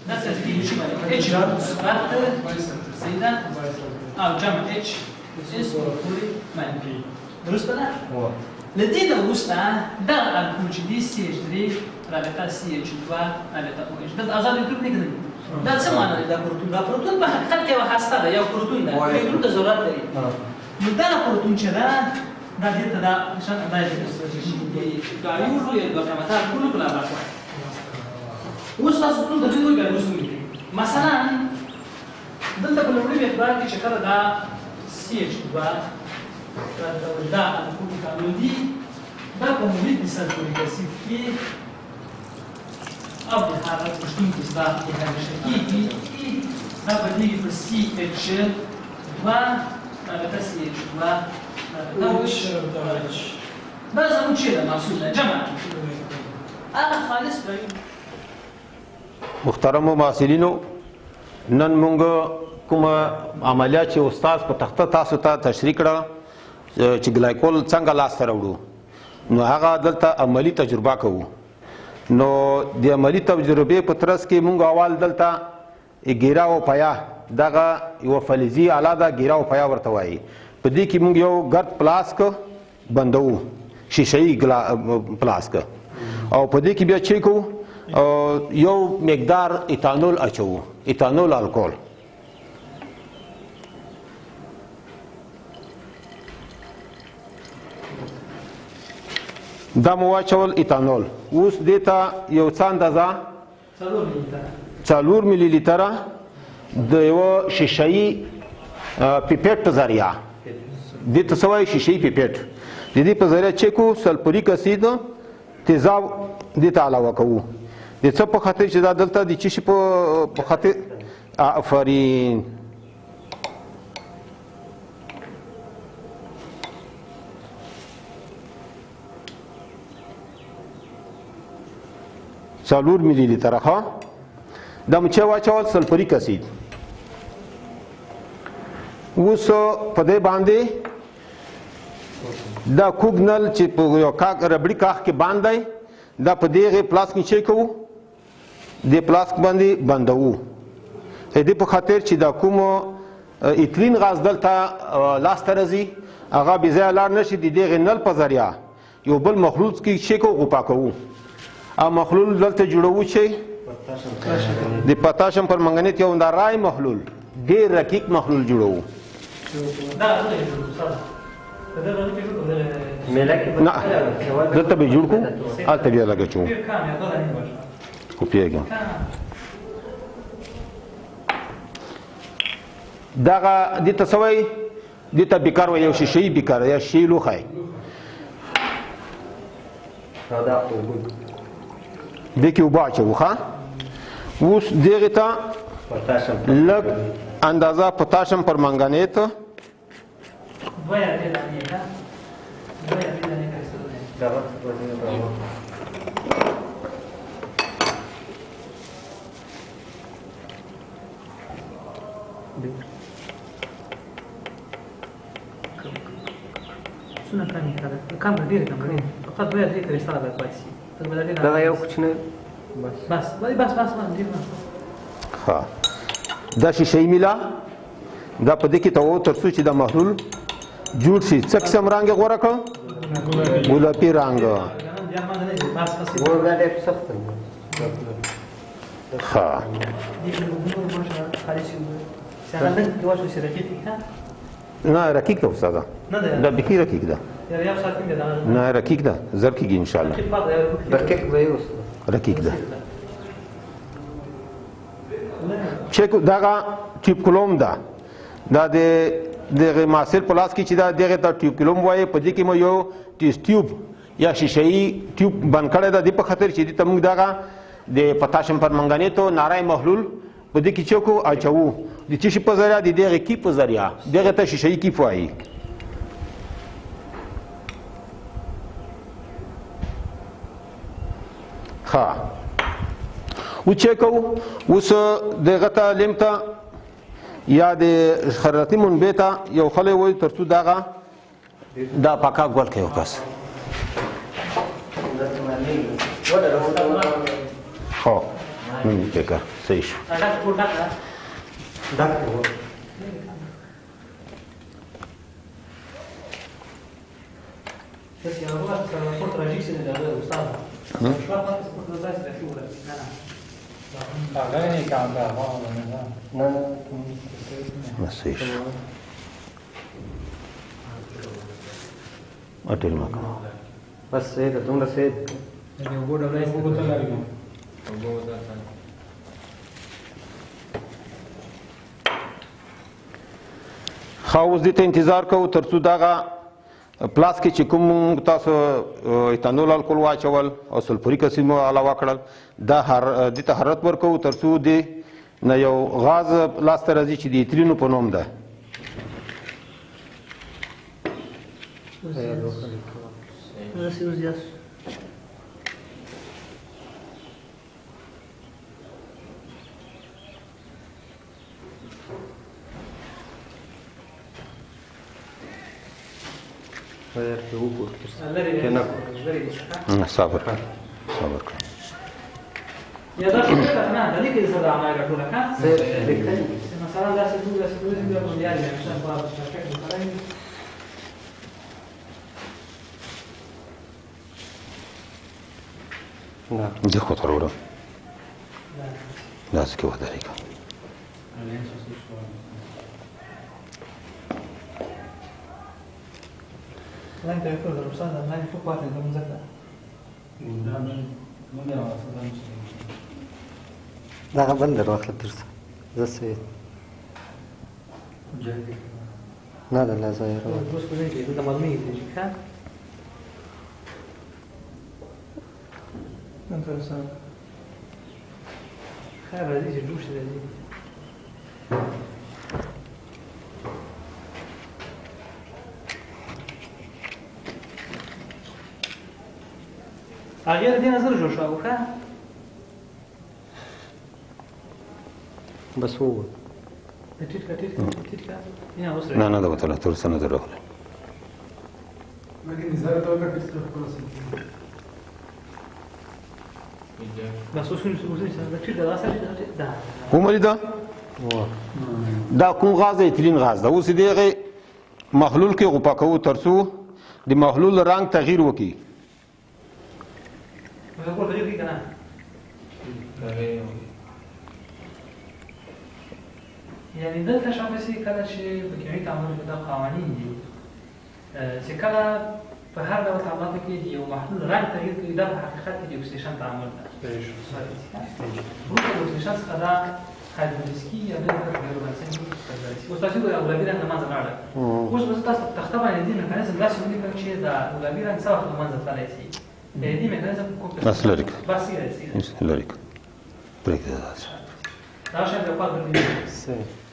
دا څه کېږي چې H مثبت صحیح ده او جمع H اس پورې منفي درسته ده؟ له دې نه وروسته دغه الکول چې دي CH3 رابطه CH2 رابطه OH دلته ازاد الکترون نه کېږي دا څه معنی لري دا پروتون؟ دا پروتون په حقیقت کې یو هسته ده یو پروتون ده الکترون ته ضرورت لري نو دغه پروتون چې ده دا دې ته دا نشان دا یې دا یو دوه قیمته الکول کله راځي اوس تاسو ټول د دې وګورئ مثلا دلته په لومړي مقدار کې چې کله دا CH2 دا الکول قانون دي دا په محیط د سلفوریک اسید کې او د حالت پښتون کې دا همیشه کېږي دا بدلېږي په CH2 رابطه CH2 دا زموږ چې ده محصول ده جمع هغه خالص محترمو محصلینو نن مونږ کومه عملیات چې استاد په تخته تاسو ته تشریح کړه چې ګلایکول څنګه لاسته راوړو نو هغه دلته عملی تجربه کوو نو د عملی تجربې په ترڅ کې مونږ اول دلته ګیرا او پیا دغه یو فلزي آله ده ګیرا او پیا ورته وایي په دې کې مونږ یو ګرد پلاسک بندو شیشه‌ای پلاسک او په دې کې بیا چې کوو یو مقدار ایتانول اچو ایتانول الکول دا مو واچول ایتانول اوس دې ته یو څه اندازه 4 ملي لیټره د یو شیشه‌ای پیپټ په ذریعہ دې ته څه وایي شیشه‌ای پیپټ د دې په ذریعہ چې کو سلفوریک اسید تیزاب دې ته علاوه کوو د څه په خاطر چې دا دلته د چی شي په خاطر آفرین څلور ملي لیټره ښه دا مو چې واچول سلفوریک اسید اوس په دې باندې دا کوګنل چې په یو کاغ ربړي کاغ کې باندې دا په دې پلاس کې چې کوو د پلاس باندې بندو دې په خاطر چې دا کوم ایتلین غاز دلته لاس ته راځي هغه بې ځایه لاړ نشي د دې نل په ذریعہ یو بل مخلوط کې چې کوو غوپا کوو او مخلول دلته جوړوو چې د پتاشم پر منګنیت یو نارای محلول ډېر رقیق محلول جوړوو نه دلته به جوړ کو هلته بیا لګه چو کوپیږم دغه دې ته څه وایي دې ته بیکار وایي یو شیشه‌ای بیکار یا شی لوښی دې کې اوبه اچوو ښه اوس دغې ته لږ اندازه پتاشم پر منګنیت دا یو کوچنی بس ها دا شیشه‌ای میله دا په دې کې ته و تر څو چې دا محلول جوړ شي څه قسم رنګ غوره کړو ګلابي رنګ ها نه رقیق ده استاده دا بکی رقیق ده نه رقیق ده زر کېږي ان شاء الله رقیق ده چک دغه ټیپ کلوم ده دا د دغه ماسل پلاس کې چې دا دغه ته ټیوب کلوم وایي په دې کې مو یو ټیسټ ټیوب یا شیشه‌ای ټیوب بند کړی ده د په خاطر چې دې ته موږ دغه د پتاشم پر منګنیتو نارای محلول په دې کې چوکو اچوو د چې شي په ذریعہ د دغه کی په ذریعہ دغه ته شیشه‌ای کی وایي ها و چکو اوس دغه ته لمته یا د خرارتي منبع ته یو خلی وایي تر څو دغه دا پاکه ګول کوي کس هو نو کې کار صحیح شو دا ټول ډاک ډاک بس يا ابو صوت راجيك سنه ده استاذ شو بقى صوت ده بس شو ولا لا هغه کار دا نه نو صحیح شو اټل ما کوم بس صحیح ده دومره صحیح یو ګوډ راځي وګورئ لګو خاوس دې ته انتظار کوو ترڅو دغه پلاس کې چې کوم تاسو ایتانول الکول واچول او سلفوریک اسید مو علاوه کړل دا دې ته حرارت ورکوو ترڅو دې نه یو غاز لاس ته راځي چې د ایتلینو په نوم ده صبر صبر کړه يا ده كده انا ده ليه كده صدع معايا اقول لك ها مثلا ده سيدو ده يعني عشان بعض الشركات مثلا دې خطر وره دا څه کې ودرېږه لا انت يقول الاستاذ ما يفوق واحد ده مذكر دغه بل دروخه ترسه زه سید نه لا لا زهير بص كده ده مضمي ها انت رسام خير هذه الجوش هذه غير دي نظر جو شو ها بس هو تيتكا هنا وصل نه نه دا وته تر سنه درغله لكن إذا توقف يستخدم بس وصل ده تيتكا ده اصلا ده کومري دا دا کوم غاز ایتلین غاز دا اوس دغه محلول کې غوپا کوو ترڅو د محلول رنگ تغییر وکړي بقول غير دي كمان يعني دلته شخصي کله چې په کیمیاوي تعامل کې د قوانین دي چې کله په هر ډول تعاملات کې یو محلول رنګ تغیر کوي دا په حقیقت کې د اکسیدیشن تعامل ده. وروسته د اکسیدیشن څخه دا هایدرولیسکي یا بل ډول غیربنسنګي ګرځي. اوس تاسو د ګلابي رنګ له منځه لاړه. اوس به تاسو په تخته باندې دې میکانیزم داسې ولیکئ چې دا ګلابي رنګ څه وخت له منځه تللی شي. دې میکانیزم کوم بس لري بس یې لري پرېږده دا شاید د پاتې صحیح